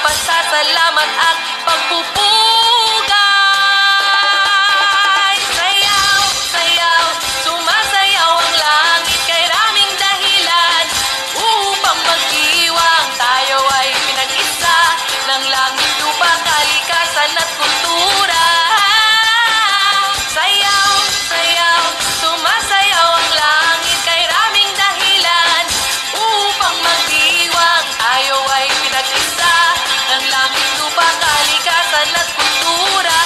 pasasalamat at pagpupugay. Sayaw, sayaw, sumasayaw ang langit kay raming dahilan upang magdiwang. Tayo ay pinag-isa ng langit, lupa, kalikasan at kultura. Sayaw, sayaw, sumasayaw ang langit kay raming dahilan upang magdiwang. Tayo ay pinag-isa ng langit, lupa, kalikasan at kultura.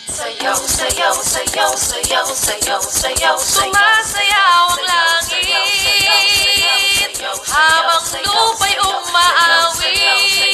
Sayaw, sayaw, sayaw, sayaw, sayaw, sayaw, Sumasayaw ang langit habang lupa'y umaawit.